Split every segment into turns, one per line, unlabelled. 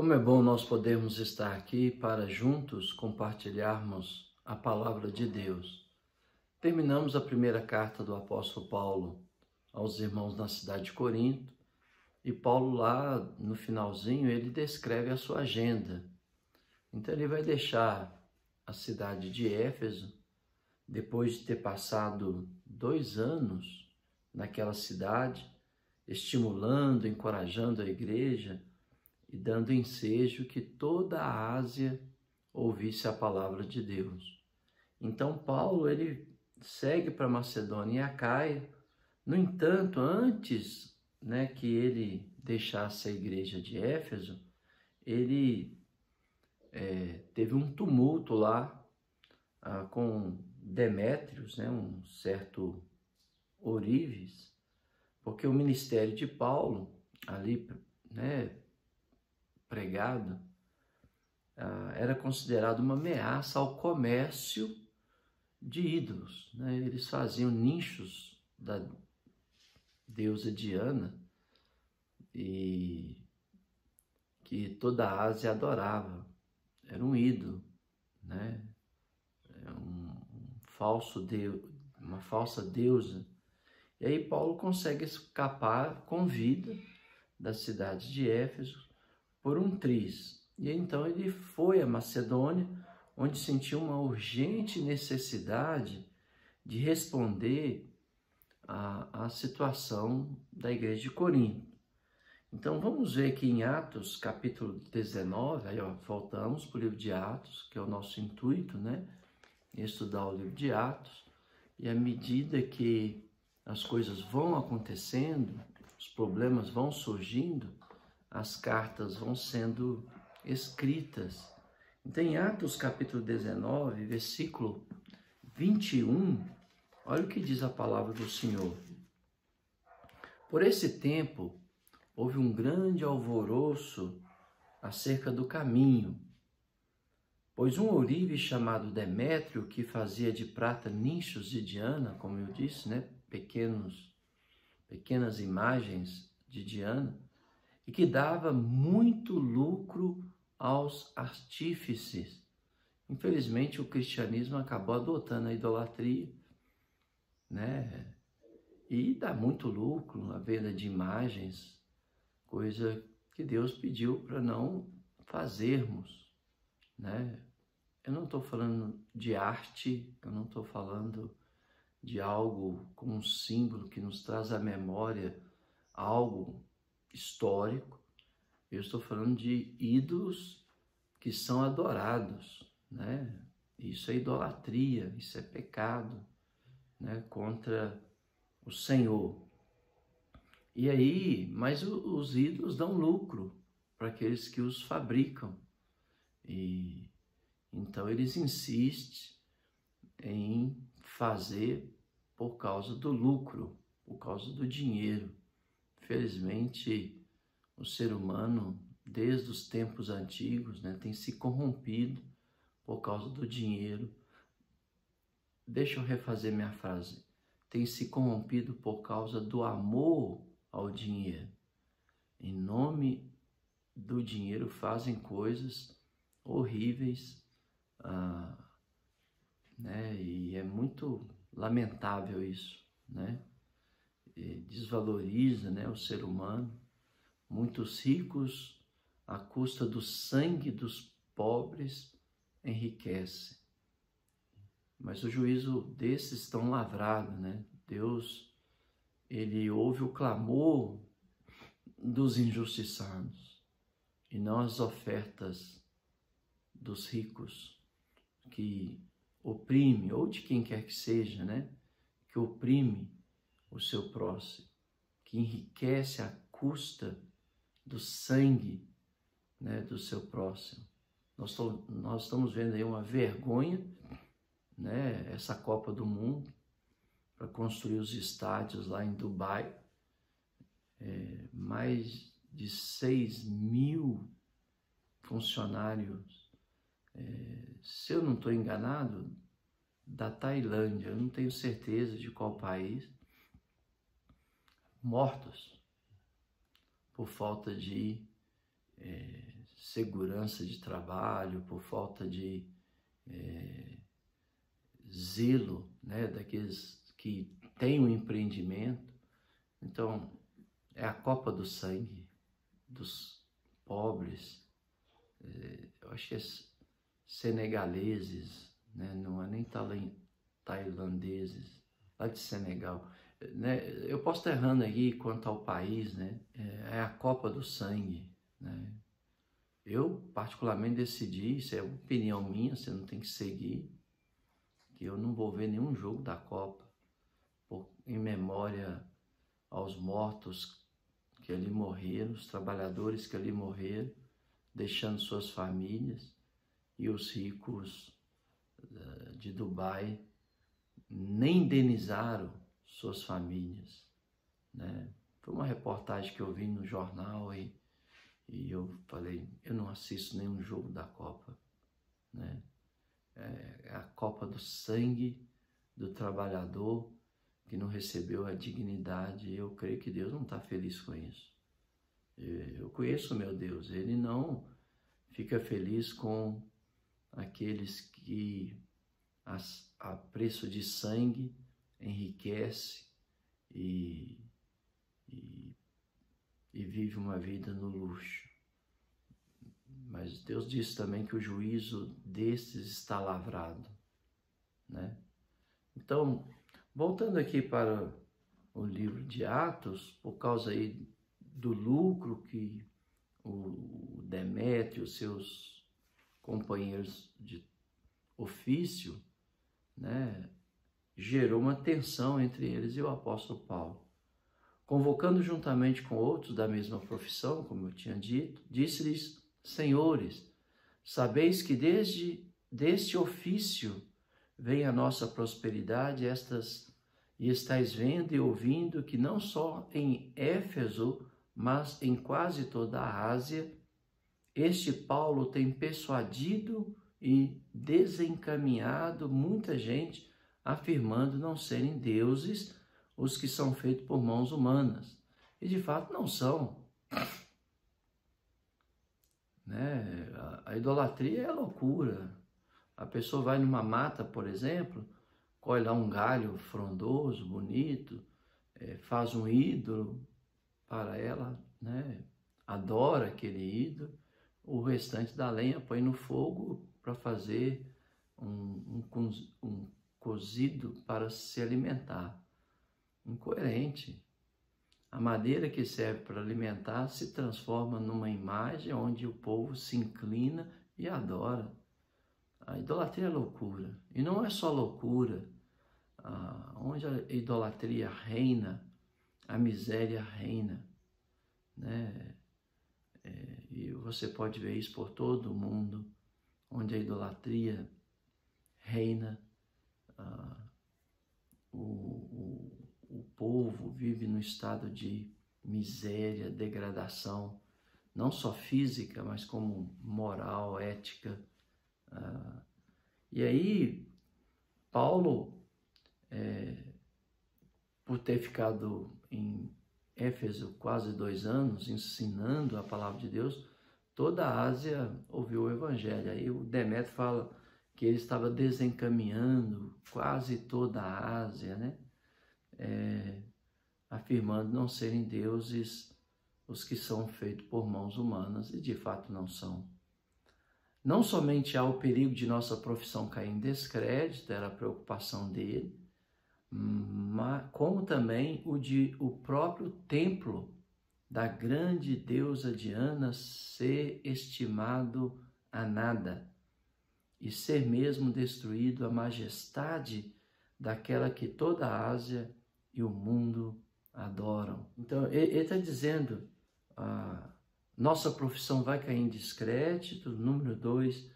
Como é bom nós podermos estar aqui para juntos compartilharmos a palavra de Deus. Terminamos a primeira carta do apóstolo Paulo aos irmãos na cidade de Corinto, e Paulo lá no finalzinho ele descreve a sua agenda. Então ele vai deixar a cidade de Éfeso, depois de ter passado 2 anos naquela cidade, estimulando, encorajando a igreja e dando ensejo que toda a Ásia ouvisse a palavra de Deus. Então Paulo ele segue para Macedônia e Acaia. No entanto, antes que ele deixasse a igreja de Éfeso, ele teve um tumulto lá com Demétrios, um certo Oríves, porque o ministério de Paulo ali, pregado, era considerado uma ameaça ao comércio de ídolos. Eles faziam nichos da deusa Diana e que toda a Ásia adorava. Era um ídolo, falso deus, uma falsa deusa. E aí Paulo consegue escapar com vida da cidade de Éfeso por um triz. E então ele foi a Macedônia, onde sentiu uma urgente necessidade de responder à situação da igreja de Corinto. Então vamos ver aqui em Atos capítulo 19, aí voltamos para o livro de Atos, que é o nosso intuito, estudar o livro de Atos, e à medida que as coisas vão acontecendo, os problemas vão surgindo, as cartas vão sendo escritas. Então, em Atos capítulo 19, versículo 21, olha o que diz a palavra do Senhor. Por esse tempo, houve um grande alvoroço acerca do caminho, pois um ourive chamado Demétrio, que fazia de prata nichos de Diana, como eu disse, pequenas imagens de Diana, e que dava muito lucro aos artífices. Infelizmente, o cristianismo acabou adotando a idolatria, e dá muito lucro na venda de imagens, coisa que Deus pediu para não fazermos, Eu não estou falando de arte, eu não estou falando de algo como um símbolo que nos traz à memória algo histórico. Eu estou falando de ídolos que são adorados, Isso é idolatria, isso é pecado, contra o Senhor. E aí, mas os ídolos dão lucro para aqueles que os fabricam. E então eles insistem em fazer por causa do lucro, por causa do dinheiro. Infelizmente, o ser humano, desde os tempos antigos, tem se corrompido por causa do dinheiro. Deixa eu refazer minha frase. Tem se corrompido por causa do amor ao dinheiro. Em nome do dinheiro fazem coisas horríveis, e é muito lamentável isso, E desvaloriza, o ser humano. Muitos ricos, à custa do sangue dos pobres, enriquecem. Mas o juízo desses estão lavrado, Deus, ele ouve o clamor dos injustiçados e não as ofertas dos ricos que oprime, ou de quem quer que seja, que oprime o seu próximo, que enriquece à custa do sangue, do seu próximo. Nós estamos vendo aí uma vergonha, essa Copa do Mundo, para construir os estádios lá em Dubai, mais de 6.000 funcionários, se eu não estou enganado, da Tailândia, eu não tenho certeza de qual país, mortos por falta de segurança de trabalho, por falta de zelo, né, daqueles que têm um empreendimento. Então, é a copa do sangue dos pobres, eu acho que é senegaleses, né, não é nem tailandeses, lá de Senegal. Né, eu posso estar errando aqui quanto ao país, né, é a copa do sangue, né. Eu, particularmente, decidi, isso é opinião minha, você não tem que seguir, que eu não vou ver nenhum jogo da Copa, em memória aos mortos que ali morreram, os trabalhadores que ali morreram, deixando suas famílias, e os ricos de Dubai nem indenizaram suas famílias, né? Foi uma reportagem que eu vi no jornal e eu falei, eu não assisto nenhum jogo da Copa, né? É a Copa do sangue do trabalhador que não recebeu a dignidade. Eu creio que Deus não está feliz com isso. Eu conheço o meu Deus, Ele não fica feliz com aqueles que a preço de sangue enriquece e vive uma vida no luxo. Mas Deus diz também que o juízo destes está lavrado, né? Então, voltando aqui para o livro de Atos, por causa aí do lucro que o Demétrio e os seus companheiros de ofício, né, gerou uma tensão entre eles e o apóstolo Paulo. Convocando juntamente com outros da mesma profissão, como eu tinha dito, disse-lhes: Senhores, sabeis que deste ofício vem a nossa prosperidade, e estáis vendo e ouvindo que não só em Éfeso, mas em quase toda a Ásia, este Paulo tem persuadido e desencaminhado muita gente, afirmando não serem deuses os que são feitos por mãos humanas. E de fato não são. Né? A idolatria é loucura. A pessoa vai numa mata, por exemplo, colhe lá um galho frondoso, bonito, faz um ídolo para ela, né? Adora aquele ídolo, o restante da lenha põe no fogo para fazer um cozido para se alimentar. Incoerente. A madeira que serve para alimentar se transforma numa imagem onde o povo se inclina e adora. A idolatria é loucura. E não é só loucura. Onde a idolatria reina, a miséria reina, né? E você pode ver isso por todo o mundo. Onde a idolatria reina, o povo vive no estado de miséria, degradação, não só física, mas como moral, ética. E aí, Paulo, por ter ficado em Éfeso quase 2 anos, ensinando a palavra de Deus, toda a Ásia ouviu o Evangelho. Aí o Demétrio fala que ele estava desencaminhando quase toda a Ásia, né? Afirmando não serem deuses os que são feitos por mãos humanas, e de fato não são. Não somente há o perigo de nossa profissão cair em descrédito, era a preocupação dele, como também o próprio templo da grande deusa Diana ser estimado a nada e ser mesmo destruído a majestade daquela que toda a Ásia e o mundo adoram. Então, ele está dizendo, nossa profissão vai cair em descrédito. Número 2,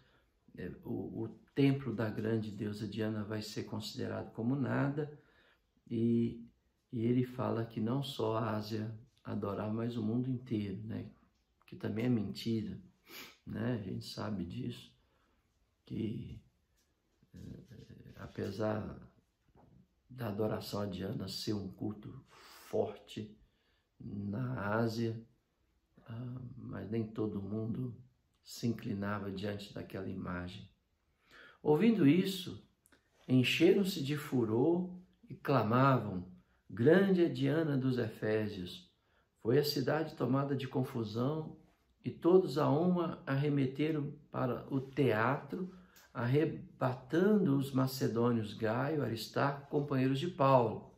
o templo da grande deusa Diana vai ser considerado como nada, e ele fala que não só a Ásia adorar, mas o mundo inteiro, né? Que também é mentira, né? A gente sabe disso, que apesar da adoração a Diana ser um culto forte na Ásia, mas nem todo mundo se inclinava diante daquela imagem. Ouvindo isso, encheram-se de furor e clamavam: grande é Diana dos Efésios. Foi a cidade tomada de confusão e todos a uma arremeteram para o teatro, arrebatando os macedônios Gaio, Aristarco, companheiros de Paulo.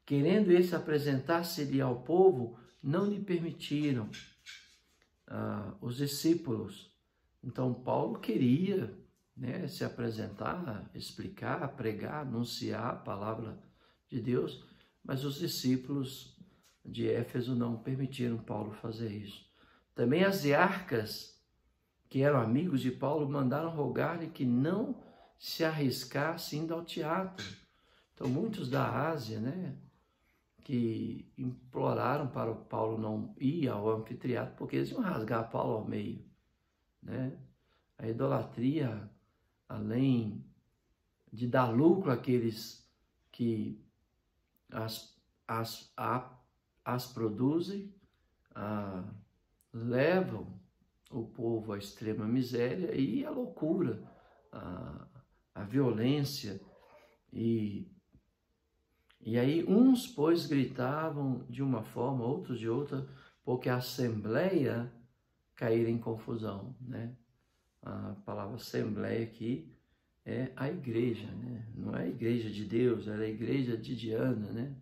Querendo esse apresentar-se-lhe ao povo, não lhe permitiram os discípulos. Então Paulo queria, né, se apresentar, explicar, pregar, anunciar a palavra de Deus, mas os discípulos de Éfeso não permitiram Paulo fazer isso. Também as iarcas, que eram amigos de Paulo, mandaram rogar-lhe que não se arriscasse indo ao teatro. Então muitos da Ásia, né, que imploraram para o Paulo não ir ao anfiteatro, porque eles iam rasgar Paulo ao meio, né? A idolatria, além de dar lucro àqueles que as produzem, levam o povo à extrema miséria e à loucura, à violência. E aí uns, pois, gritavam de uma forma, outros de outra, porque a assembleia caíra em confusão, né? A palavra assembleia aqui é a igreja, né? Não é a igreja de Deus, era a igreja de Diana, né?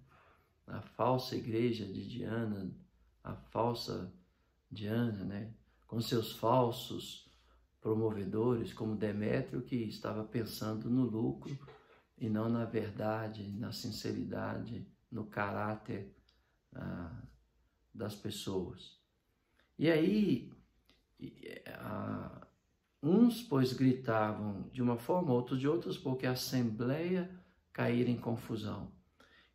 A falsa igreja de Diana, a falsa Diana, né? Com seus falsos promovedores, como Demétrio, que estava pensando no lucro e não na verdade, na sinceridade, no caráter das pessoas. E aí, uns, pois, gritavam de uma forma, outros de outras, porque a assembleia caíra em confusão.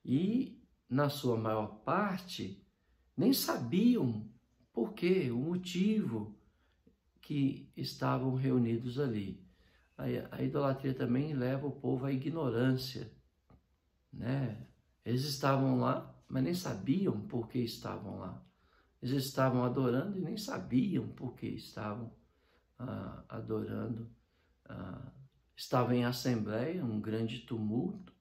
E, na sua maior parte, nem sabiam por quê, o motivo que estavam reunidos ali. A idolatria também leva o povo à ignorância, né? Eles estavam lá, mas nem sabiam por que estavam lá. Eles estavam adorando e nem sabiam por que estavam adorando. Estavam em assembleia, um grande tumulto,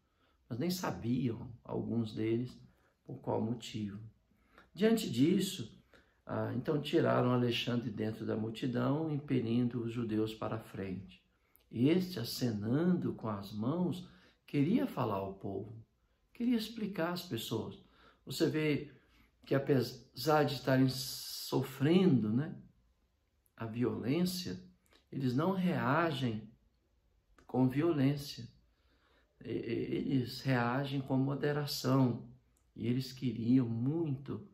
mas nem sabiam, alguns deles, por qual motivo. Diante disso, então tiraram Alexandre dentro da multidão, impelindo os judeus para a frente. Este, acenando com as mãos, queria falar ao povo, queria explicar às pessoas. Você vê que apesar de estarem sofrendo, né, a violência, eles não reagem com violência. Eles reagem com moderação. E eles queriam muito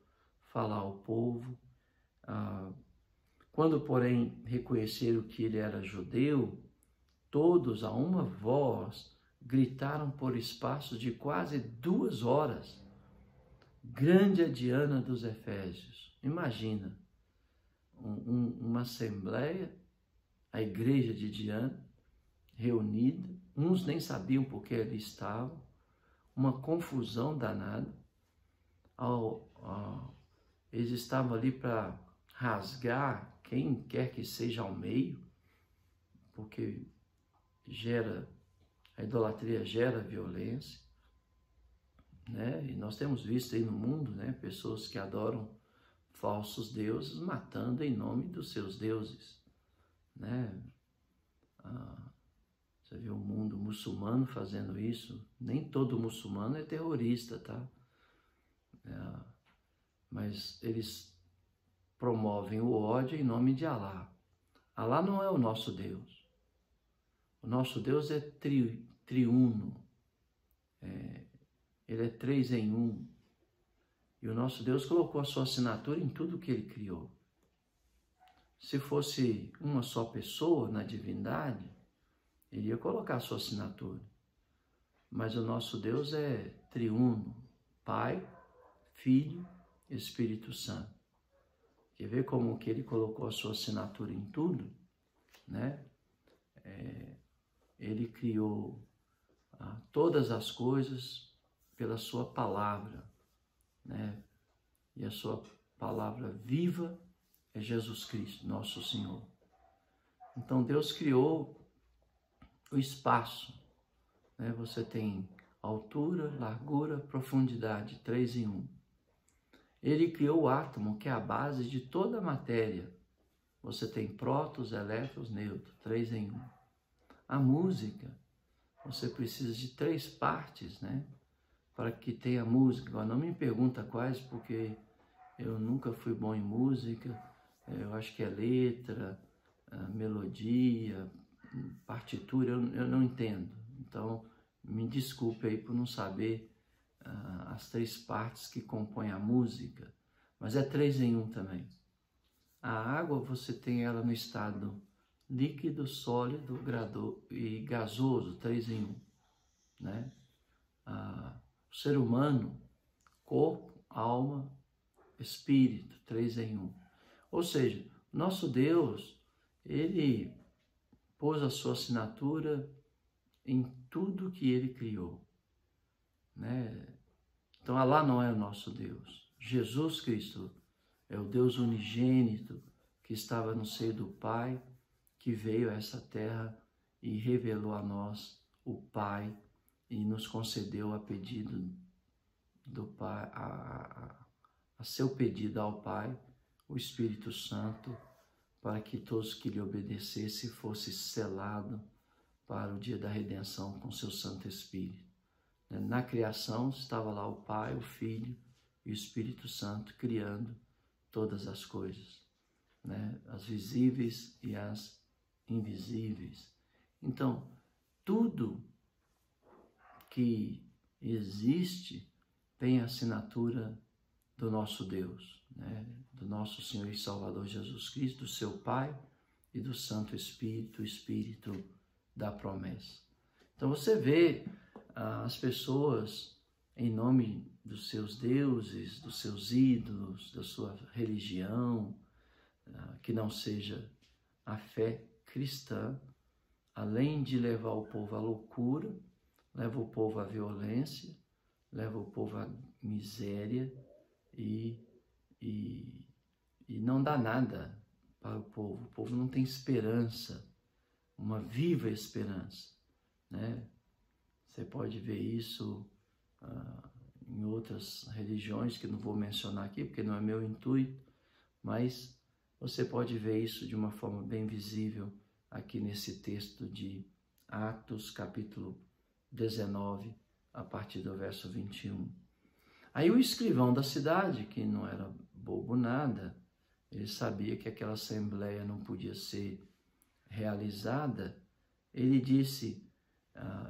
falar ao povo. Quando, porém, reconheceram que ele era judeu, todos a uma voz gritaram por espaço de quase 2 horas: grande é Diana dos Efésios. Imagina, uma assembleia, a igreja de Diana, reunida, uns nem sabiam por que ali estavam, uma confusão danada. Eles estavam ali para rasgar quem quer que seja ao meio, porque a idolatria gera violência, né? E nós temos visto aí no mundo, né, pessoas que adoram falsos deuses matando em nome dos seus deuses, né? Você vê o mundo muçulmano fazendo isso. Nem todo muçulmano é terrorista, tá? Mas eles promovem o ódio em nome de Alá. Alá não é o nosso Deus. O nosso Deus é triuno. Ele é 3 em 1. E o nosso Deus colocou a sua assinatura em tudo que ele criou. Se fosse uma só pessoa na divindade, ele ia colocar a sua assinatura. Mas o nosso Deus é triuno, Pai, Filho, Espírito Santo. Quer ver como que ele colocou a sua assinatura em tudo, né? Ele criou todas as coisas pela sua palavra, né? E a sua palavra viva é Jesus Cristo, nosso Senhor. Então Deus criou o espaço, né? Você tem altura, largura, profundidade, 3 em 1. Ele criou o átomo, que é a base de toda a matéria. Você tem prótons, elétrons, nêutrons, 3 em 1. A música, você precisa de 3 partes, né? Para que tenha música. Agora, não me pergunta quais, porque eu nunca fui bom em música. Eu acho que é letra, melodia, partitura, eu não entendo. Então, me desculpe aí por não saber as 3 partes que compõem a música, mas é 3 em 1 também. A água, você tem ela no estado líquido, sólido e gasoso, 3 em 1, né? O ser humano, corpo, alma, espírito, 3 em 1. Ou seja, nosso Deus, ele pôs a sua assinatura em tudo que ele criou, né? Então, Alá não é o nosso Deus. Jesus Cristo é o Deus unigênito que estava no seio do Pai, que veio a essa terra e revelou a nós o Pai e nos concedeu a pedido do Pai, a seu pedido ao Pai, o Espírito Santo, para que todos que lhe obedecessem fosse selado para o dia da redenção com seu Santo Espírito. Na criação estava lá o Pai, o Filho e o Espírito Santo criando todas as coisas, né? As visíveis e as invisíveis. Então, tudo que existe tem a assinatura do nosso Deus, né? Do nosso Senhor e Salvador Jesus Cristo, do seu Pai e do Santo Espírito, o Espírito da promessa. Então você vê as pessoas, em nome dos seus deuses, dos seus ídolos, da sua religião, que não seja a fé cristã, além de levar o povo à loucura, leva o povo à violência, leva o povo à miséria e não dá nada para o povo. O povo não tem esperança, uma viva esperança, né? Você pode ver isso em outras religiões, que não vou mencionar aqui, porque não é meu intuito, mas você pode ver isso de uma forma bem visível aqui nesse texto de Atos, capítulo 19, a partir do verso 21. Aí o escrivão da cidade, que não era bobo nada, ele sabia que aquela assembleia não podia ser realizada, ele disse,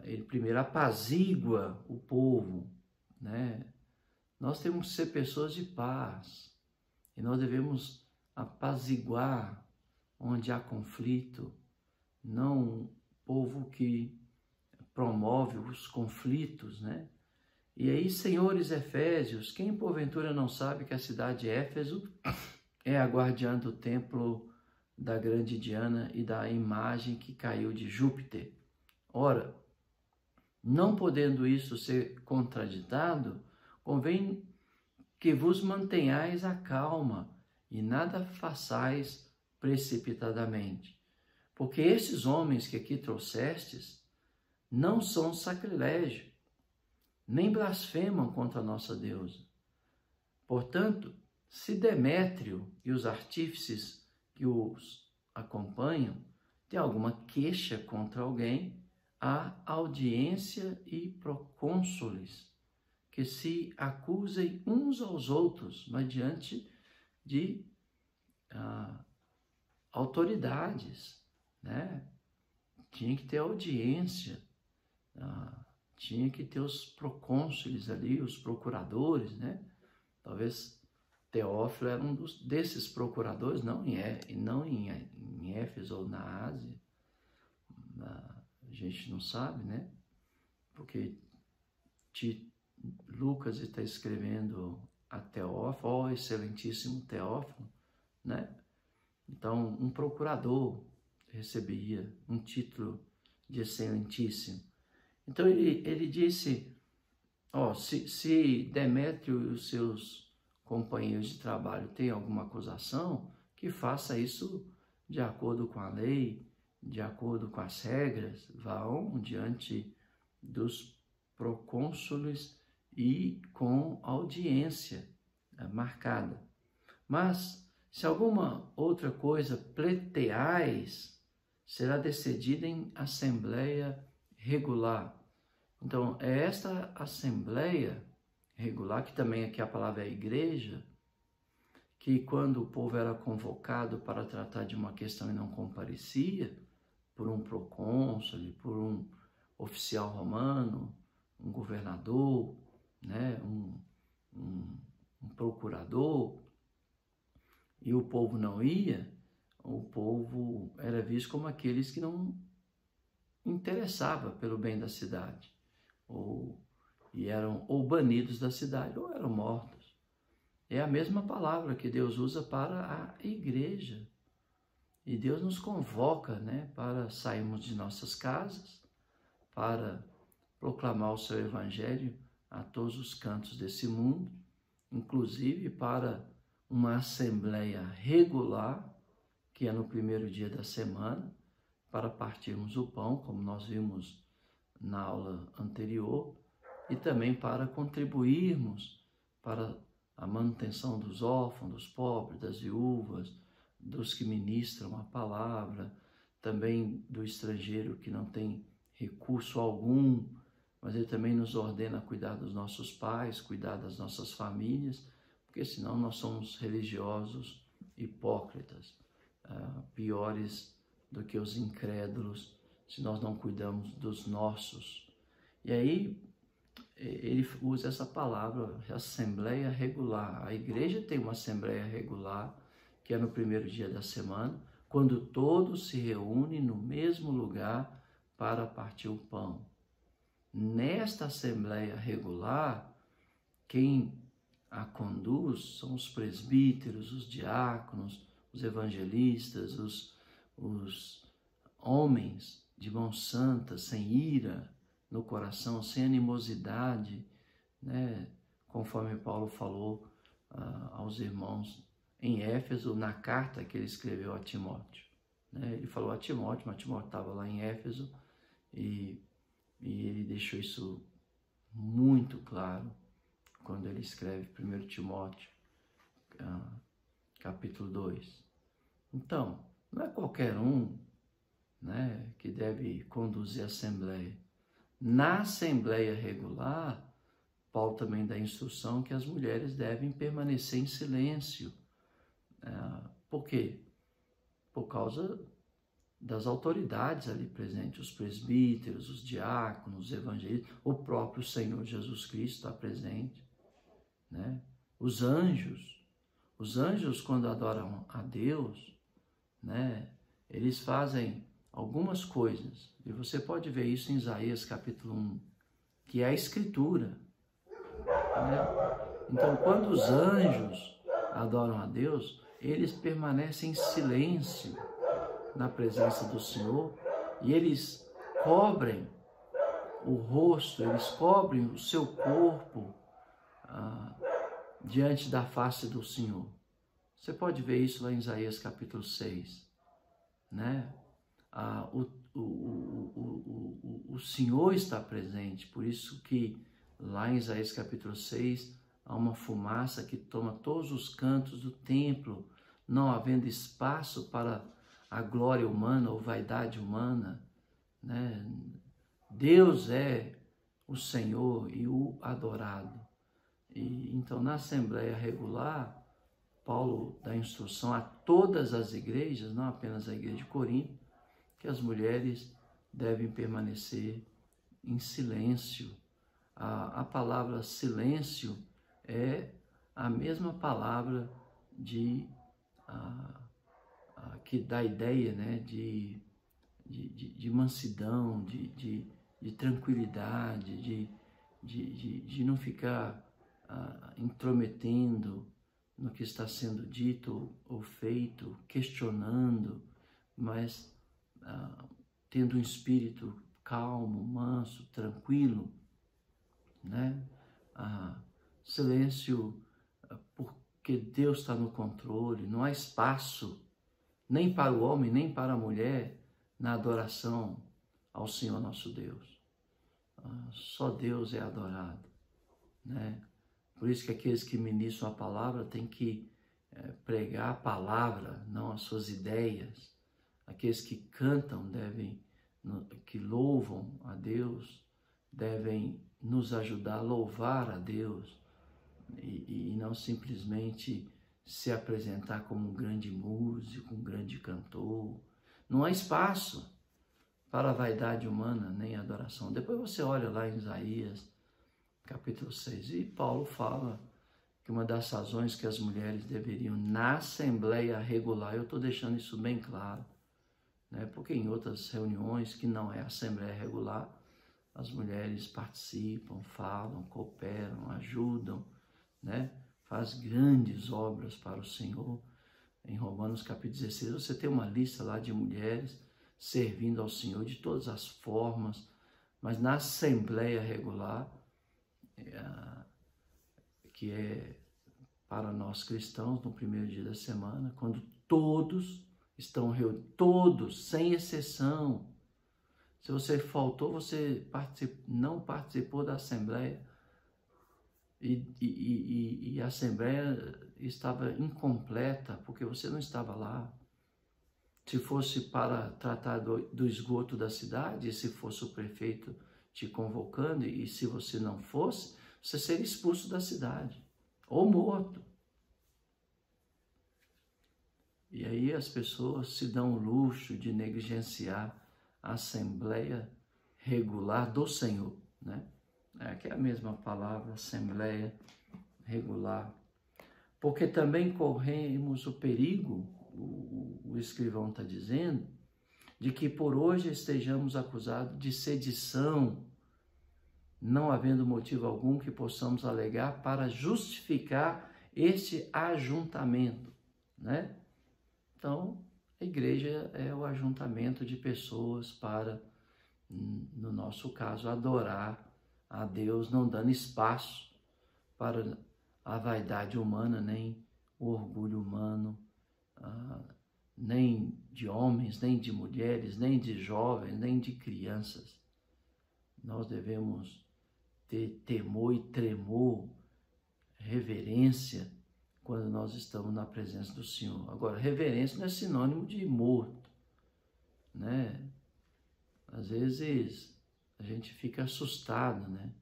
ele primeiro apazigua o povo, né? Nós temos que ser pessoas de paz, e nós devemos apaziguar onde há conflito, não um povo que promove os conflitos, né? E aí, senhores Efésios, quem porventura não sabe que a cidade de Éfeso é a guardiã do templo da grande Diana e da imagem que caiu de Júpiter? Ora, não podendo isso ser contraditado, convém que vos mantenhais a calma e nada façais precipitadamente. Porque esses homens que aqui trouxestes não são sacrilégio, nem blasfemam contra a nossa deusa. Portanto, se Demétrio e os artífices que os acompanham têm alguma queixa contra alguém, há audiência e procônsules que se acusem uns aos outros, mas diante de autoridades, né? Tinha que ter audiência, tinha que ter os procônsules ali, os procuradores, né? Talvez Teófilo era um desses procuradores, não em Éfeso ou na Ásia, a gente não sabe, né? Porque Lucas está escrevendo a Teófilo, ó excelentíssimo Teófilo, né? Então, um procurador receberia um título de excelentíssimo. Então, ele disse, se Demétrio e os seus companheiros de trabalho têm alguma acusação, que faça isso de acordo com a lei de acordo com as regras, vão diante dos procônsules e com audiência marcada. Mas, se alguma outra coisa pleiteais, será decidida em assembleia regular. Então, é esta assembleia regular, que também aqui a palavra é igreja, que quando o povo era convocado para tratar de uma questão e não comparecia, por um procônsul, por um oficial romano, um governador, né, um procurador, e o povo não ia, o povo era visto como aqueles que não interessavam pelo bem da cidade, e eram ou banidos da cidade ou eram mortos. É a mesma palavra que Deus usa para a igreja. E Deus nos convoca, né, para sairmos de nossas casas, para proclamar o seu evangelho a todos os cantos desse mundo, inclusive para uma assembleia regular, que é no primeiro dia da semana, para partirmos o pão, como nós vimos na aula anterior, e também para contribuirmos para a manutenção dos órfãos, dos pobres, das viúvas, dos que ministram a palavra, também do estrangeiro que não tem recurso algum, mas ele também nos ordena a cuidar dos nossos pais, cuidar das nossas famílias, porque senão nós somos religiosos hipócritas, piores do que os incrédulos, se nós não cuidamos dos nossos. E aí ele usa essa palavra, assembleia regular. A igreja tem uma assembleia regular, que é no primeiro dia da semana, quando todos se reúnem no mesmo lugar para partir o pão. Nesta assembleia regular, quem a conduz são os presbíteros, os diáconos, os evangelistas, os homens de mão santa, sem ira no coração, sem animosidade, né? Conforme Paulo falou aos irmãos em Éfeso, na carta que ele escreveu a Timóteo. Né? Ele falou a Timóteo, mas Timóteo estava lá em Éfeso, e ele deixou isso muito claro quando ele escreve 1 Timóteo, capítulo 2. Então, não é qualquer um, né, que deve conduzir a assembleia. Na assembleia regular, Paulo também dá instrução que as mulheres devem permanecer em silêncio. Por quê? Por causa das autoridades ali presentes, os presbíteros, os diáconos, os evangelistas, o próprio Senhor Jesus Cristo está presente, né? Os anjos quando adoram a Deus, né, eles fazem algumas coisas, e você pode ver isso em Isaías capítulo 1, que é a escritura, né? Então, quando os anjos adoram a Deus, eles permanecem em silêncio na presença do Senhor, e eles cobrem o rosto, eles cobrem o seu corpo diante da face do Senhor. Você pode ver isso lá em Isaías capítulo 6, né? O Senhor está presente, por isso que lá em Isaías capítulo 6 há uma fumaça que toma todos os cantos do templo, não havendo espaço para a glória humana ou vaidade humana, né? Deus é o Senhor e o adorado. E então, na assembleia regular, Paulo dá instrução a todas as igrejas, não apenas a igreja de Corinto, que as mulheres devem permanecer em silêncio. A palavra silêncio é a mesma palavra que dá a ideia, né, de mansidão, de tranquilidade, de não ficar intrometendo no que está sendo dito ou feito, questionando, mas tendo um espírito calmo, manso, tranquilo, né? Silêncio, porque Deus está no controle, não há espaço nem para o homem, nem para a mulher, na adoração ao Senhor nosso Deus. Só Deus é adorado, né? Por isso que aqueles que ministram a palavra têm que pregar a palavra, não as suas ideias. Aqueles que cantam que louvam a Deus, devem nos ajudar a louvar a Deus e não simplesmente se apresentar como um grande músico, um grande cantor. Não há espaço para a vaidade humana, nem a adoração. Depois você olha lá em Isaías, capítulo 6, e Paulo fala que uma das razões que as mulheres deveriam, na assembleia regular, eu estou deixando isso bem claro, né? Porque em outras reuniões que não é assembleia regular, as mulheres participam, falam, cooperam, ajudam, né? Faz grandes obras para o Senhor. Em Romanos capítulo 16, você tem uma lista lá de mulheres servindo ao Senhor de todas as formas, mas na assembleia regular, que é para nós cristãos, no primeiro dia da semana, quando todos estão reunidos, todos, sem exceção. Se você faltou, você não participou da assembleia, e a assembleia estava incompleta, porque você não estava lá. Se fosse para tratar do esgoto da cidade, se fosse o prefeito te convocando, e se você não fosse, você seria expulso da cidade, ou morto. E aí as pessoas se dão o luxo de negligenciar a assembleia regular do Senhor, né? Que é a mesma palavra, assembleia regular. Porque também corremos o perigo, o escrivão está dizendo, de que por hoje estejamos acusados de sedição, não havendo motivo algum que possamos alegar para justificar este ajuntamento, né? Então, a igreja é o ajuntamento de pessoas para, no nosso caso, adorar a Deus, não dando espaço para a vaidade humana, nem o orgulho humano, nem de homens, nem de mulheres, nem de jovens, nem de crianças. Nós devemos ter temor e tremor, reverência, quando nós estamos na presença do Senhor. Agora, reverência não é sinônimo de morto, né? Às vezes a gente fica assustado, né?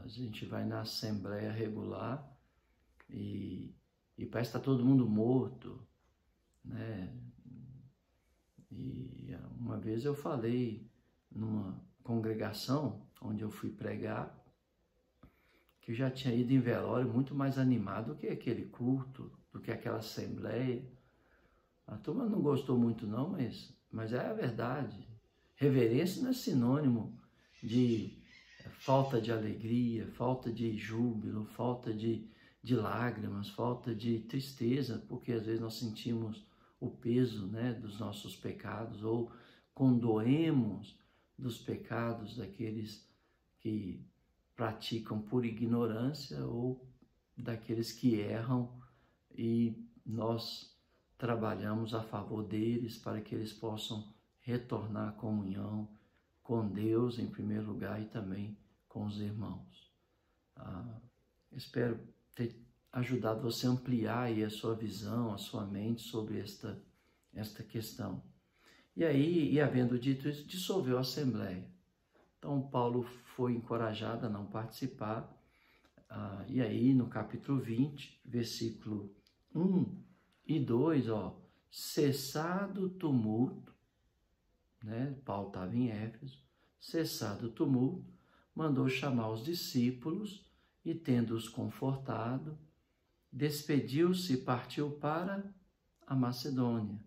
A gente vai na assembleia regular e parece que está todo mundo morto, né? E uma vez eu falei numa congregação onde eu fui pregar, que eu já tinha ido em velório muito mais animado do que aquele culto, do que aquela assembleia. A turma não gostou muito não, mas é a verdade. Reverência não é sinônimo de falta de alegria, falta de júbilo, falta de lágrimas, falta de tristeza, porque às vezes nós sentimos o peso, né, dos nossos pecados, ou condoemos dos pecados daqueles que praticam por ignorância, ou daqueles que erram, e nós trabalhamos a favor deles para que eles possam retornar à comunhão com Deus em primeiro lugar e também com os irmãos. Espero ter ajudado você a ampliar aí a sua visão, a sua mente sobre esta questão. E aí, e havendo dito isso, dissolveu a assembleia. Então Paulo foi encorajado a não participar, e aí no capítulo 20, versículo 1 e 2, cessado o tumulto, né? Paulo estava em Éfeso, cessado o tumulto, mandou chamar os discípulos e, tendo-os confortado, despediu-se e partiu para a Macedônia.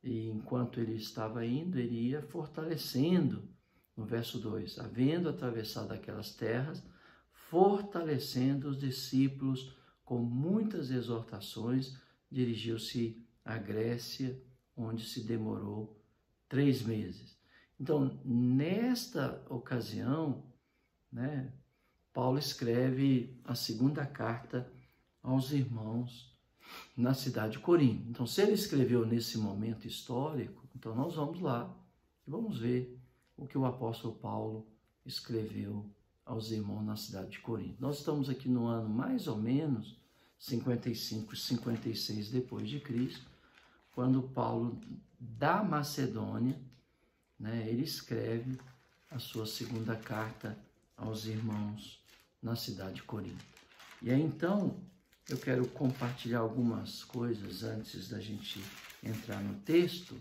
E enquanto ele estava indo, ele ia fortalecendo, no verso 2, havendo atravessado aquelas terras, fortalecendo os discípulos com muitas exortações, dirigiu-se à Grécia, onde se demorou 3 meses. Então, nesta ocasião, Paulo escreve a segunda carta aos irmãos na cidade de Corinto. Então, se ele escreveu nesse momento histórico, então nós vamos lá e vamos ver o que o apóstolo Paulo escreveu aos irmãos na cidade de Corinto. Nós estamos aqui no ano mais ou menos 55, 56 depois de Cristo, quando Paulo da Macedônia, né, ele escreve a sua segunda carta aos irmãos na cidade de Corinto. E aí então eu quero compartilhar algumas coisas antes da gente entrar no texto,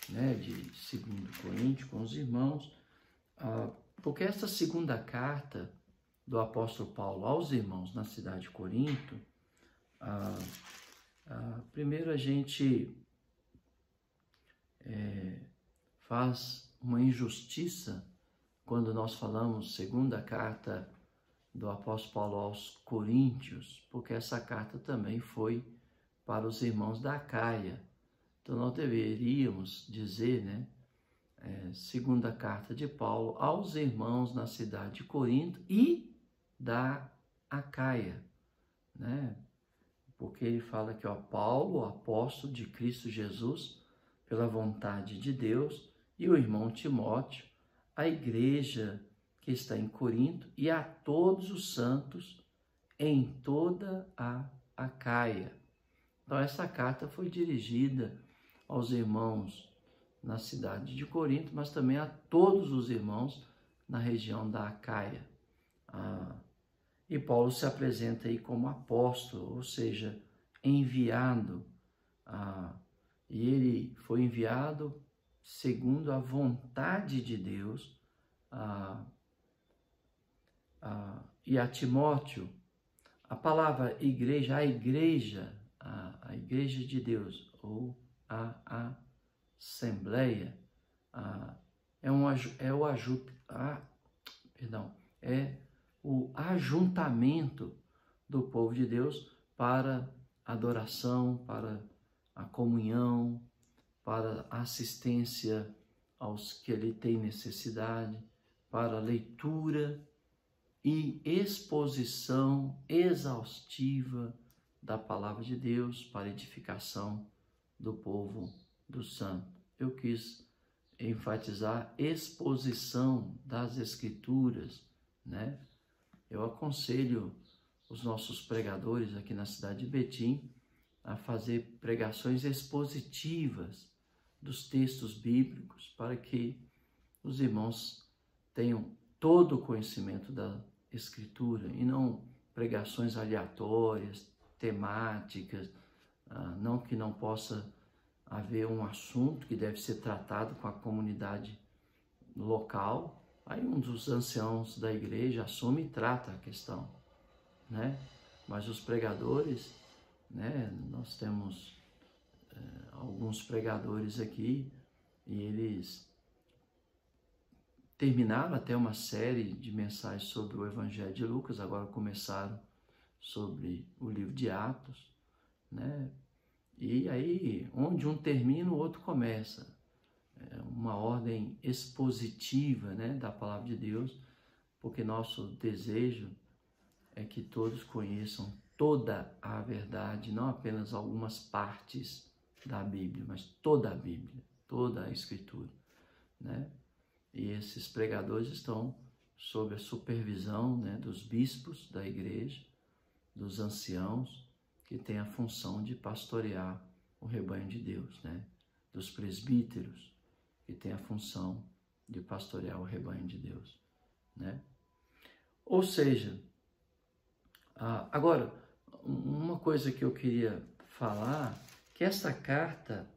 né, de 2 Coríntios com os irmãos, porque essa segunda carta do apóstolo Paulo aos irmãos na cidade de Corinto, primeiro a gente faz uma injustiça quando nós falamos segunda carta do apóstolo Paulo aos Coríntios, porque essa carta também foi para os irmãos da Acaia. Então nós deveríamos dizer, né, segunda carta de Paulo aos irmãos na cidade de Corinto e da Acaia, né? Porque ele fala que, ó, Paulo, apóstolo de Cristo Jesus, pela vontade de Deus, e o irmão Timóteo, a igreja que está em Corinto, e a todos os santos em toda a Acaia. Então, essa carta foi dirigida aos irmãos na cidade de Corinto, mas também a todos os irmãos na região da Acaia. E Paulo se apresenta aí como apóstolo, ou seja, enviado. E ele foi enviado segundo a vontade de Deus. E a Timóteo, a palavra igreja, a igreja de Deus, ou a assembleia, é o ajuntamento do povo de Deus para adoração, para a comunhão, para a assistência aos que ele tem necessidade, para a leitura e exposição exaustiva da palavra de Deus, para edificação do povo do santo. Eu quis enfatizar exposição das Escrituras, né? Eu aconselho os nossos pregadores aqui na cidade de Betim a fazer pregações expositivas dos textos bíblicos para que os irmãos tenham todo o conhecimento da Escritura e não pregações aleatórias, temáticas, não que não possa haver um assunto que deve ser tratado com a comunidade local. Aí um dos anciãos da igreja assume e trata a questão, né? Mas os pregadores, né? Nós temos alguns pregadores aqui e eles terminaram até uma série de mensagens sobre o Evangelho de Lucas, agora começaram sobre o livro de Atos, né? E aí, onde um termina, o outro começa. É uma ordem expositiva, né, da palavra de Deus, porque nosso desejo é que todos conheçam toda a verdade, não apenas algumas partes da Bíblia, mas toda a Bíblia, toda a Escritura, né? E esses pregadores estão sob a supervisão, né, dos bispos da igreja, dos anciãos, que têm a função de pastorear o rebanho de Deus, né? Dos presbíteros, que têm a função de pastorear o rebanho de Deus, né? Ou seja, agora, uma coisa que eu queria falar, que essa carta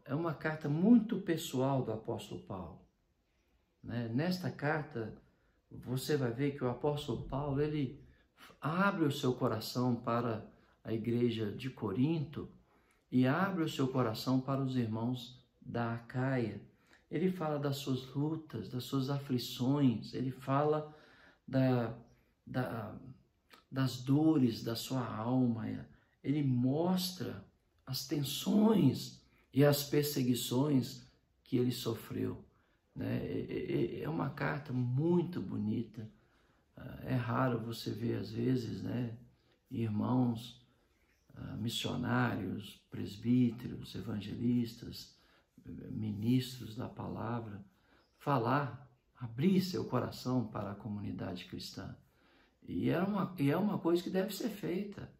é uma carta muito pessoal do apóstolo Paulo, né? Nesta carta, você vai ver que o apóstolo Paulo, ele abre o seu coração para a igreja de Corinto e abre o seu coração para os irmãos da Acaia. Ele fala das suas lutas, das suas aflições, ele fala das dores da sua alma, ele mostra as tensões e as perseguições que ele sofreu, né? É uma carta muito bonita. É raro você ver, às vezes, né, irmãos missionários, presbíteros, evangelistas, ministros da palavra, falar, abrir seu coração para a comunidade cristã. E é uma coisa que deve ser feita,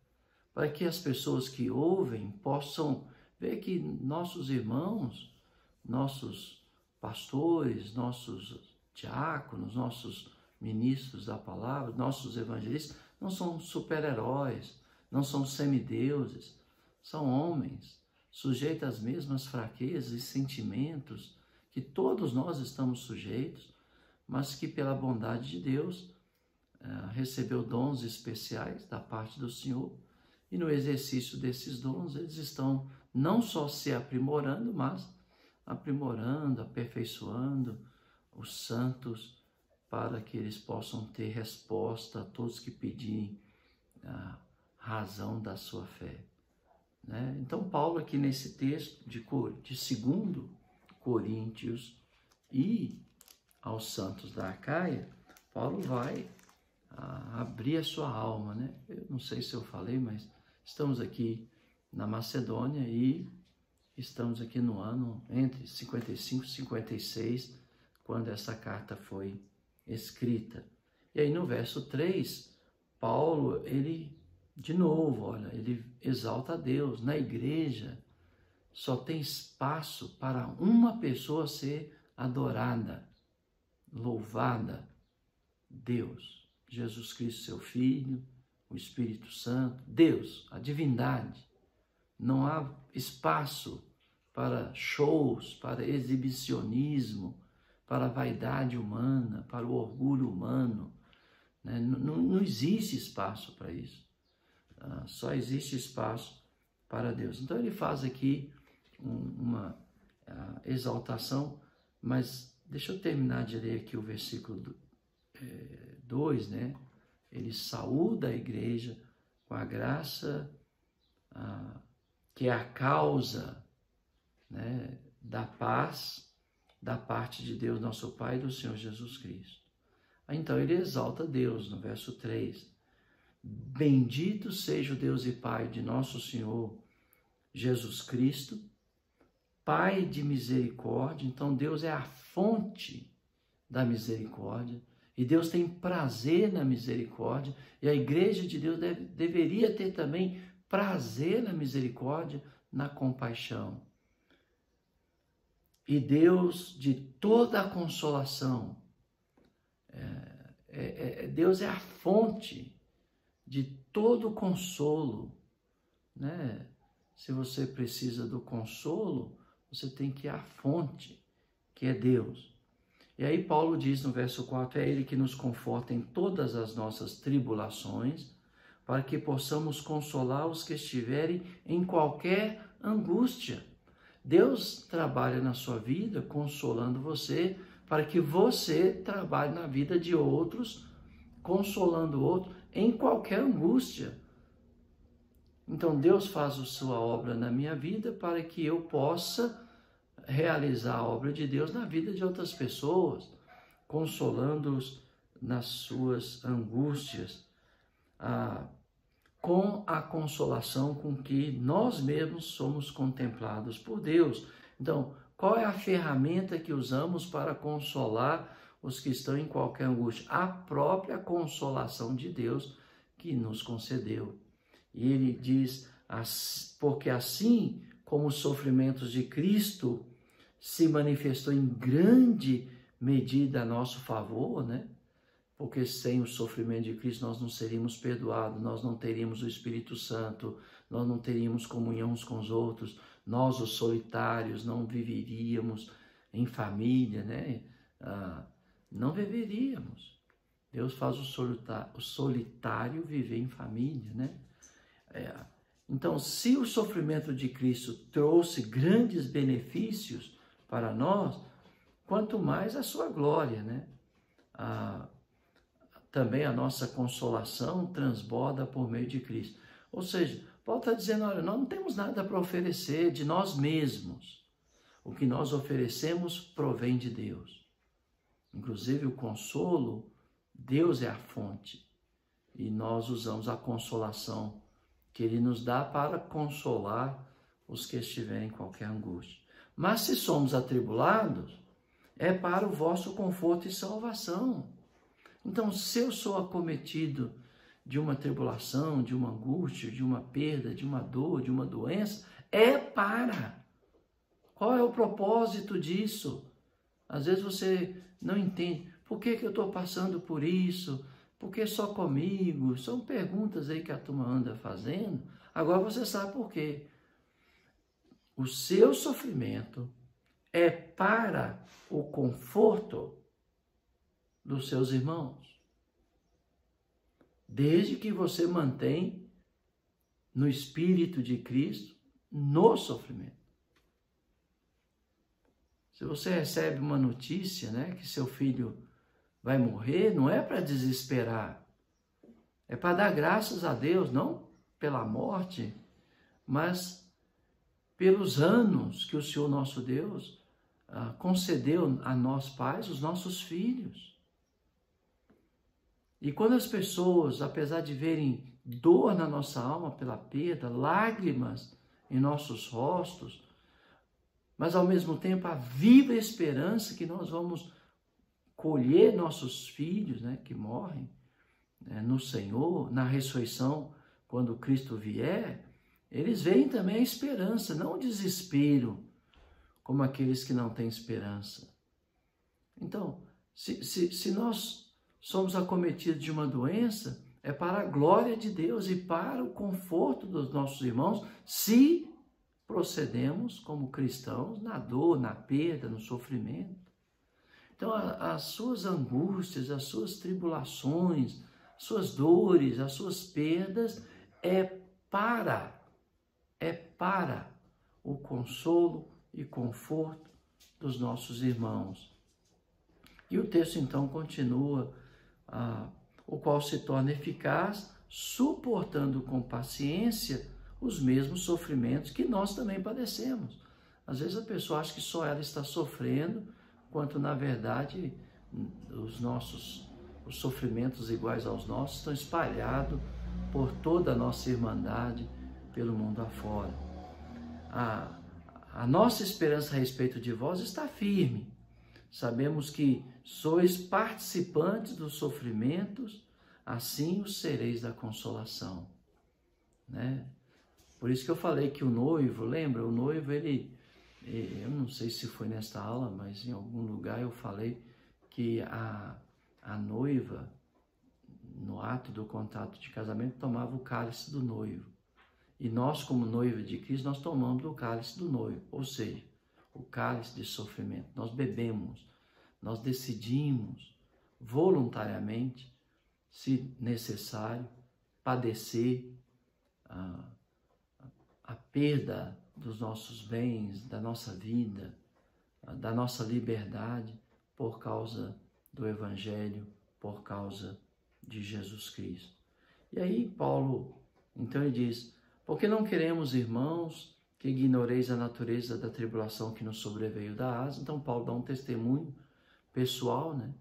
para que as pessoas que ouvem possam ver que nossos irmãos, nossos pastores, nossos diáconos, nossos ministros da palavra, nossos evangelistas, não são super-heróis, não são semideuses, são homens sujeitos às mesmas fraquezas e sentimentos que todos nós estamos sujeitos, mas que pela bondade de Deus recebeu dons especiais da parte do Senhor, e no exercício desses dons eles estão não só se aprimorando, mas aprimorando, aperfeiçoando os santos, para que eles possam ter resposta a todos que pedirem a razão da sua fé. Né? Então Paulo aqui nesse texto de 2 Coríntios e aos santos da Acaia, Paulo vai abrir a sua alma, né? Eu não sei se eu falei, mas estamos aqui na Macedônia e estamos aqui no ano entre 55 e 56, quando essa carta foi escrita. E aí no verso 3, Paulo, ele, de novo, olha, ele exalta a Deus. Na igreja só tem espaço para uma pessoa ser adorada, louvada, Deus. Jesus Cristo, seu Filho, o Espírito Santo, Deus, a divindade. Não há espaço para shows, para exibicionismo, para a vaidade humana, para o orgulho humano. Né? Não existe espaço para isso. Só existe espaço para Deus. Então ele faz aqui uma exaltação, mas deixa eu terminar de ler aqui o versículo 2, né? Ele saúda a igreja com a graça que é a causa, né, da paz da parte de Deus, nosso Pai, e do Senhor Jesus Cristo. Então ele exalta Deus no verso 3. Bendito seja o Deus e Pai de nosso Senhor Jesus Cristo, Pai de misericórdia. Então Deus é a fonte da misericórdia e Deus tem prazer na misericórdia, e a igreja de Deus deveria ter também prazer na misericórdia, na compaixão. E Deus de toda a consolação, Deus é a fonte de todo consolo, né? Se você precisa do consolo, você tem que ir à fonte, que é Deus. E aí Paulo diz no verso 4, é Ele que nos conforta em todas as nossas tribulações, para que possamos consolar os que estiverem em qualquer angústia. Deus trabalha na sua vida consolando você, para que você trabalhe na vida de outros, consolando outros em qualquer angústia. Então Deus faz a sua obra na minha vida para que eu possa realizar a obra de Deus na vida de outras pessoas, consolando-os nas suas angústias, com a consolação com que nós mesmos somos contemplados por Deus. Então, qual é a ferramenta que usamos para consolar os que estão em qualquer angústia? A própria consolação de Deus que nos concedeu. E ele diz, porque assim como os sofrimentos de Cristo se manifestou em grande medida a nosso favor, né? Porque sem o sofrimento de Cristo nós não seríamos perdoados, nós não teríamos o Espírito Santo, nós não teríamos comunhão uns com os outros, nós os solitários não viveríamos em família, né? Não viveríamos. Deus faz o solitário viver em família, né? Então, se o sofrimento de Cristo trouxe grandes benefícios para nós, quanto mais a sua glória, né? Também a nossa consolação transborda por meio de Cristo. Ou seja, Paulo está dizendo, olha, nós não temos nada para oferecer de nós mesmos. O que nós oferecemos provém de Deus. Inclusive o consolo, Deus é a fonte. E nós usamos a consolação que Ele nos dá para consolar os que estiverem em qualquer angústia. Mas se somos atribulados, é para o vosso conforto e salvação. Então, se eu sou acometido de uma tribulação, de uma angústia, de uma perda, de uma dor, de uma doença, é para. Qual é o propósito disso? Às vezes você não entende. Por que eu estou passando por isso? Por que só comigo? São perguntas aí que a turma anda fazendo. Agora você sabe por quê. O seu sofrimento é para o conforto dos seus irmãos. Desde que você mantém no Espírito de Cristo no sofrimento. Se você recebe uma notícia, né, que seu filho vai morrer, não é para desesperar. É para dar graças a Deus, não pela morte, mas pelos anos que o Senhor nosso Deus concedeu a nós pais, os nossos filhos. E quando as pessoas, apesar de verem dor na nossa alma pela perda, lágrimas em nossos rostos, mas ao mesmo tempo a viva esperança que nós vamos colher nossos filhos, né, que morrem no Senhor, na ressurreição, quando Cristo vier, eles veem também a esperança, não o desespero, como aqueles que não têm esperança. Então, se nós somos acometidos de uma doença, é para a glória de Deus e para o conforto dos nossos irmãos, se procedemos como cristãos na dor, na perda, no sofrimento. Então, as suas angústias, as suas tribulações, as suas dores, as suas perdas, é para o consolo e conforto dos nossos irmãos. E o texto então continua, o qual se torna eficaz, suportando com paciência os mesmos sofrimentos que nós também padecemos. Às vezes a pessoa acha que só ela está sofrendo, quanto na verdade os sofrimentos iguais aos nossos estão espalhados por toda a nossa irmandade, pelo mundo afora. A nossa esperança a respeito de vós está firme. Sabemos que sois participantes dos sofrimentos, assim os sereis da consolação. Né? Por isso que eu falei que o noivo, lembra? O noivo, eu não sei se foi nesta aula, mas em algum lugar eu falei que a noiva, no ato do contrato de casamento, tomava o cálice do noivo. E nós, como noiva de Cristo, nós tomamos o cálice do noivo, ou seja, o cálice de sofrimento. Nós bebemos, nós decidimos voluntariamente, se necessário, padecer a perda dos nossos bens, da nossa vida, da nossa liberdade, por causa do Evangelho, por causa de Jesus Cristo. E aí Paulo, então ele diz, porque não queremos, irmãos, que ignoreis a natureza da tribulação que nos sobreveio da Ásia. Então Paulo dá um testemunho pessoal, né?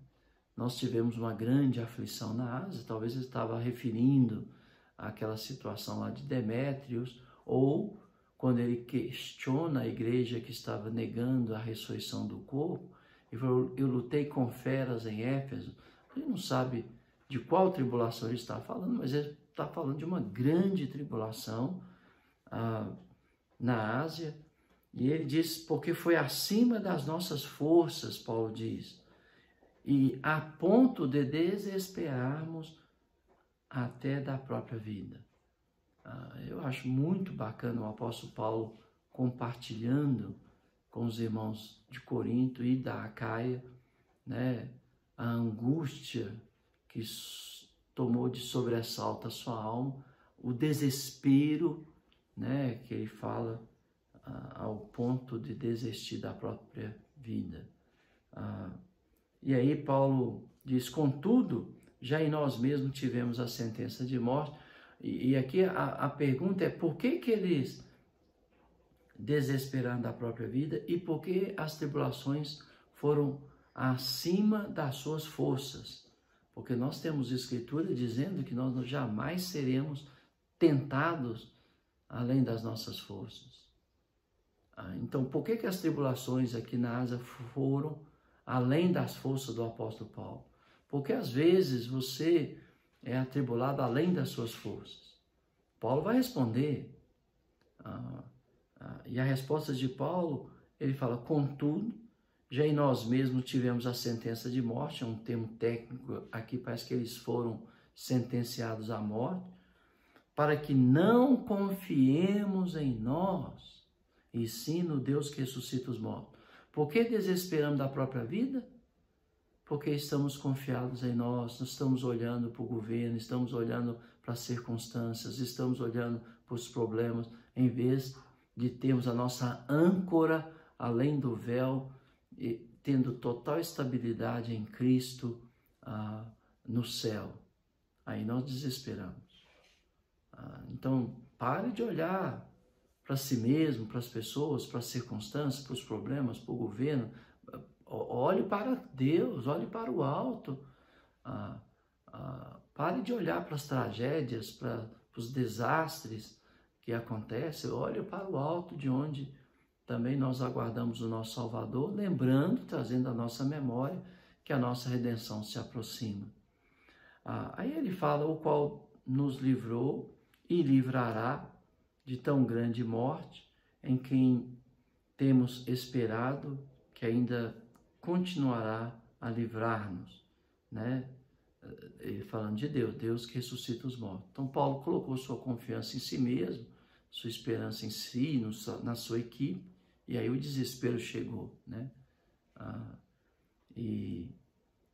Nós tivemos uma grande aflição na Ásia, talvez ele estava referindo àquela situação lá de Demétrios, ou quando ele questiona a igreja que estava negando a ressurreição do corpo, e falou, eu lutei com feras em Éfeso. Ele não sabe de qual tribulação ele está falando, mas ele está falando de uma grande tribulação na Ásia. E ele diz, porque foi acima das nossas forças, Paulo diz, e a ponto de desesperarmos até da própria vida. Eu acho muito bacana o apóstolo Paulo compartilhando com os irmãos de Corinto e da Acaia, né, a angústia que tomou de sobressalto a sua alma, o desespero, né, que ele fala ao ponto de desistir da própria vida. E aí Paulo diz, contudo, já em nós mesmos tivemos a sentença de morte. E aqui a pergunta é, por que eles desesperaram da própria vida e por que as tribulações foram acima das suas forças? Porque nós temos escritura dizendo que nós jamais seremos tentados além das nossas forças. Então, por que as tribulações aqui na Ásia foram além das forças do apóstolo Paulo? Porque às vezes você é atribulado além das suas forças. Paulo vai responder. E a resposta de Paulo, ele fala: contudo, já em nós mesmos tivemos a sentença de morte. É um termo técnico aqui, parece que eles foram sentenciados à morte, para que não confiemos em nós, e sim no Deus que ressuscita os mortos. Por que desesperamos da própria vida? Porque estamos confiados em nós estamos olhando para o governo, estamos olhando para as circunstâncias, estamos olhando para os problemas, em vez de termos a nossa âncora além do véu, e tendo total estabilidade em Cristo no céu. Aí nós desesperamos. Então, pare de olhar para si mesmo, para as pessoas, para as circunstâncias, para os problemas, para o governo. Olhe para Deus, olhe para o alto. Pare de olhar para as tragédias, para os desastres que acontecem. Olhe para o alto, de onde também nós aguardamos o nosso Salvador, lembrando, trazendo à nossa memória que a nossa redenção se aproxima. Aí ele fala: o qual nos livrou e livrará de tão grande morte, em quem temos esperado que ainda continuará a livrar-nos, né? Ele falando de Deus, Deus que ressuscita os mortos. Então Paulo colocou sua confiança em si mesmo, sua esperança em si, na sua equipe, e aí o desespero chegou, né?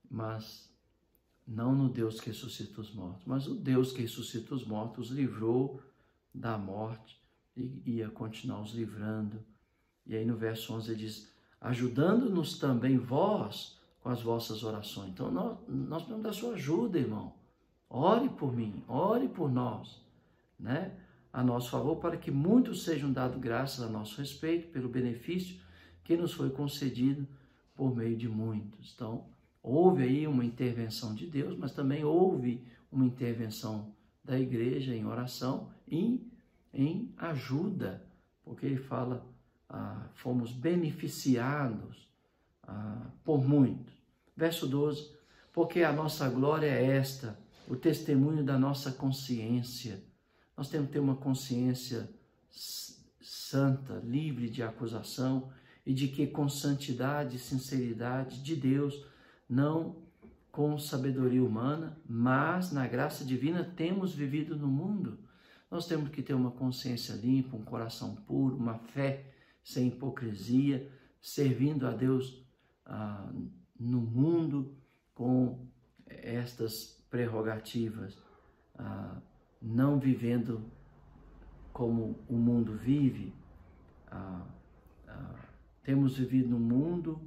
Mas não no Deus que ressuscita os mortos, mas o Deus que ressuscita os mortos os livrou da morte e ia continuar os livrando. E aí no verso 11 ele diz: ajudando-nos também vós com as vossas orações. Então nós precisamos da sua ajuda, irmão. Ore por mim, ore por nós, né? A nosso favor, para que muitos sejam dados graças a nosso respeito pelo benefício que nos foi concedido por meio de muitos. Então, houve aí uma intervenção de Deus, mas também houve uma intervenção da igreja em oração e em ajuda, porque ele fala: fomos beneficiados por muitos. Verso 12: porque a nossa glória é esta, o testemunho da nossa consciência. Nós temos que ter uma consciência santa, livre de acusação, e de que com santidade e sinceridade de Deus, não com sabedoria humana, mas na graça divina temos vivido no mundo. Nós temos que ter uma consciência limpa, um coração puro, uma fé sem hipocrisia, servindo a Deus no mundo com estas prerrogativas, não vivendo como o mundo vive. Temos vivido no mundo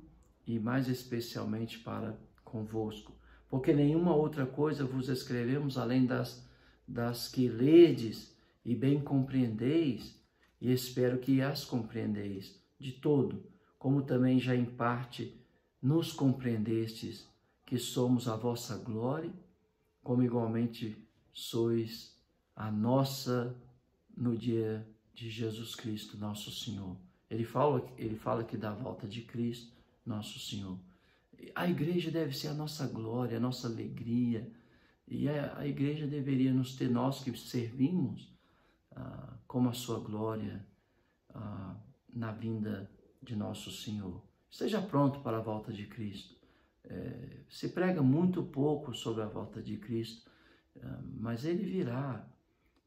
e mais especialmente para convosco, porque nenhuma outra coisa vos escrevemos além das que ledes e bem compreendeis, e espero que as compreendeis de todo, como também já em parte nos compreendestes, que somos a vossa glória, como igualmente sois a nossa no dia de Jesus Cristo, nosso Senhor. Ele fala aqui da volta de Cristo, nosso Senhor. A igreja deve ser a nossa glória, a nossa alegria, e a igreja deveria nos ter, nós que servimos, como a sua glória na vinda de nosso Senhor. Esteja pronto para a volta de Cristo. Se prega muito pouco sobre a volta de Cristo, mas ele virá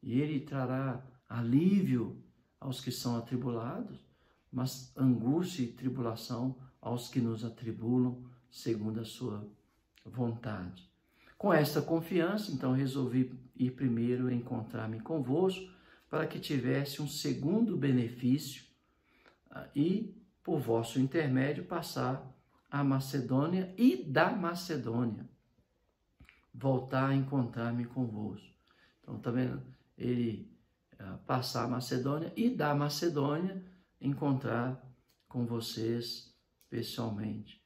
e ele trará alívio aos que são atribulados, mas angústia e tribulação aos que nos atribulam segundo a sua vontade. Com esta confiança, então, resolvi ir primeiro encontrar-me convosco, para que tivesse um segundo benefício e, por vosso intermédio, passar a Macedônia e da Macedônia voltar a encontrar-me convosco. Então, tá vendo? Ele passar a Macedônia e da Macedônia encontrar com vocês pessoalmente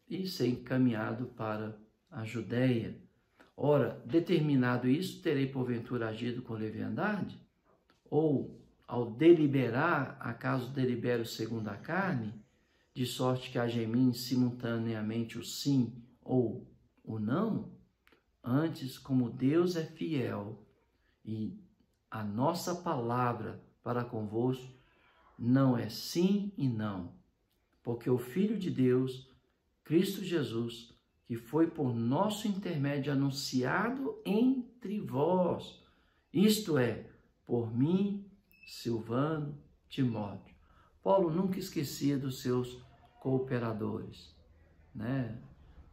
e ser encaminhado para a Judéia. Ora, determinado isso, terei porventura agido com leviandade? Ou, ao deliberar, acaso delibero segundo a carne, de sorte que haja em mim simultaneamente o sim ou o não? Antes, como Deus é fiel e a nossa palavra para convosco não é sim e não, porque o Filho de Deus, Cristo Jesus, que foi por nosso intermédio anunciado entre vós, isto é, por mim, Silvano, Timóteo. Paulo nunca esquecia dos seus cooperadores, né?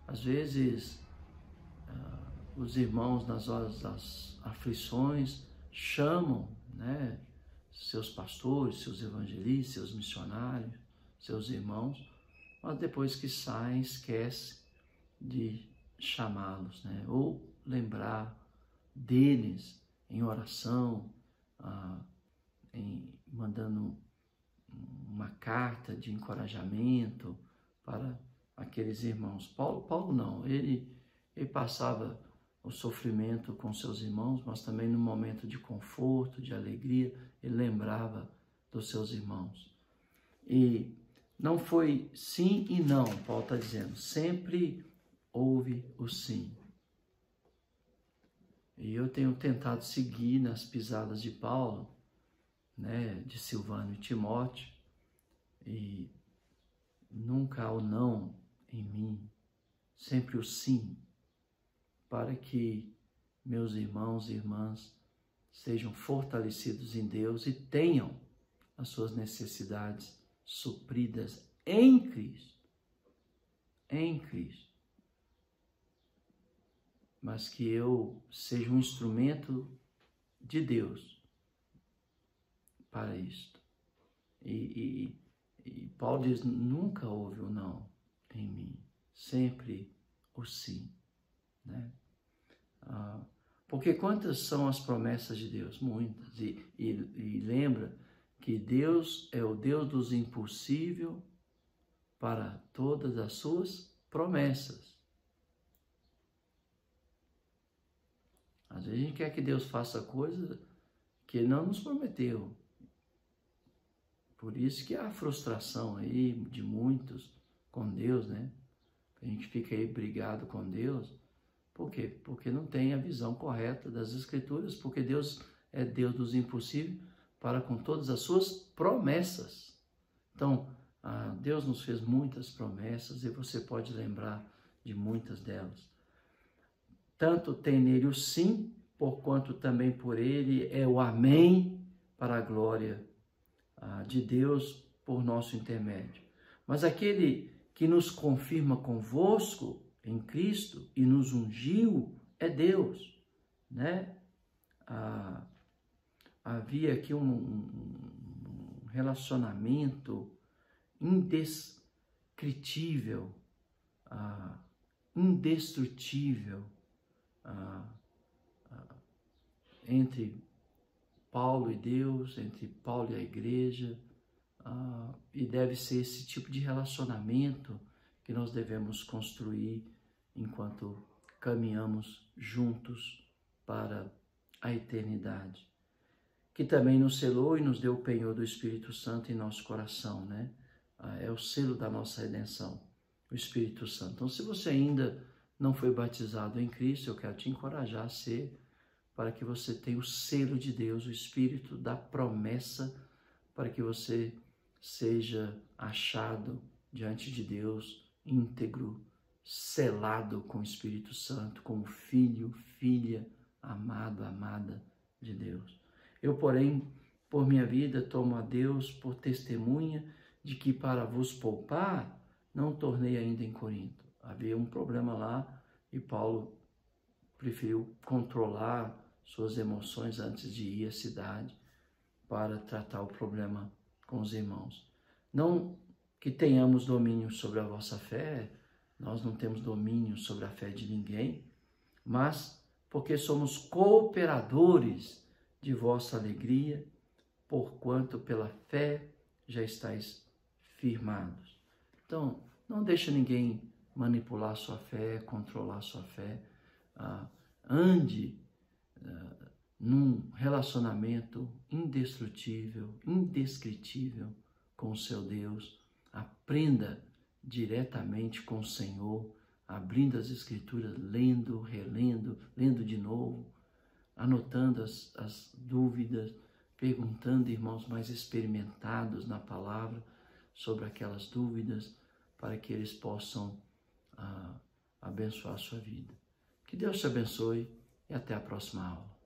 Às vezes, os irmãos nas horas das aflições chamam, né, seus pastores, seus evangelistas, seus missionários, seus irmãos, mas depois que saem, esquece de chamá-los, né? Ou lembrar deles em oração, mandando uma carta de encorajamento para aqueles irmãos. Paulo não, ele passava o sofrimento com seus irmãos, mas também no momento de conforto, de alegria, ele lembrava dos seus irmãos. E não foi sim e não, Paulo está dizendo, sempre houve o sim. E eu tenho tentado seguir nas pisadas de Paulo, né, de Silvano e Timóteo, e nunca há o não em mim, sempre o sim, para que meus irmãos e irmãs sejam fortalecidos em Deus e tenham as suas necessidades supridas em Cristo. Em Cristo. Mas que eu seja um instrumento de Deus para isto. E Paulo diz, nunca houve o não em mim, sempre o sim, né? Porque quantas são as promessas de Deus? Muitas. E lembra que Deus é o Deus dos impossíveis para todas as suas promessas. Às vezes a gente quer que Deus faça coisas que Ele não nos prometeu. Por isso que há a frustração aí de muitos com Deus, né? A gente fica aí brigado com Deus. Por quê? Porque não tem a visão correta das Escrituras, porque Deus é Deus dos impossíveis para com todas as suas promessas. Então, Deus nos fez muitas promessas e você pode lembrar de muitas delas. Tanto tem nele o sim, porquanto também por ele é o amém para a glória de Deus por nosso intermédio. Mas aquele que nos confirma convosco em Cristo e nos ungiu é Deus, né? Havia aqui um relacionamento indescritível, indestrutível entre Paulo e Deus, entre Paulo e a igreja, e deve ser esse tipo de relacionamento que nós devemos construir enquanto caminhamos juntos para a eternidade. Que também nos selou e nos deu o penhor do Espírito Santo em nosso coração, né? É o selo da nossa redenção, o Espírito Santo. Então, se você ainda não foi batizado em Cristo, eu quero te encorajar a ser, para que você tenha o selo de Deus, o Espírito da promessa, para que você seja achado diante de Deus, íntegro, selado com o Espírito Santo, como filho, filha, amado, amada de Deus. Eu, porém, por minha vida, tomo a Deus por testemunha de que para vos poupar, não tornei ainda em Corinto. Havia um problema lá e Paulo preferiu controlar suas emoções antes de ir à cidade para tratar o problema com os irmãos. Não que tenhamos domínio sobre a vossa fé, nós não temos domínio sobre a fé de ninguém, mas porque somos cooperadores de vossa alegria, porquanto pela fé já estáis firmados. Então, não deixa ninguém manipular sua fé, controlar sua fé. ande num relacionamento indestrutível, indescritível com o seu Deus. Aprenda diretamente com o Senhor, abrindo as Escrituras, lendo, relendo, lendo de novo, anotando as dúvidas, perguntando irmãos mais experimentados na palavra sobre aquelas dúvidas, para que eles possam abençoar a sua vida. Que Deus te abençoe e até a próxima aula.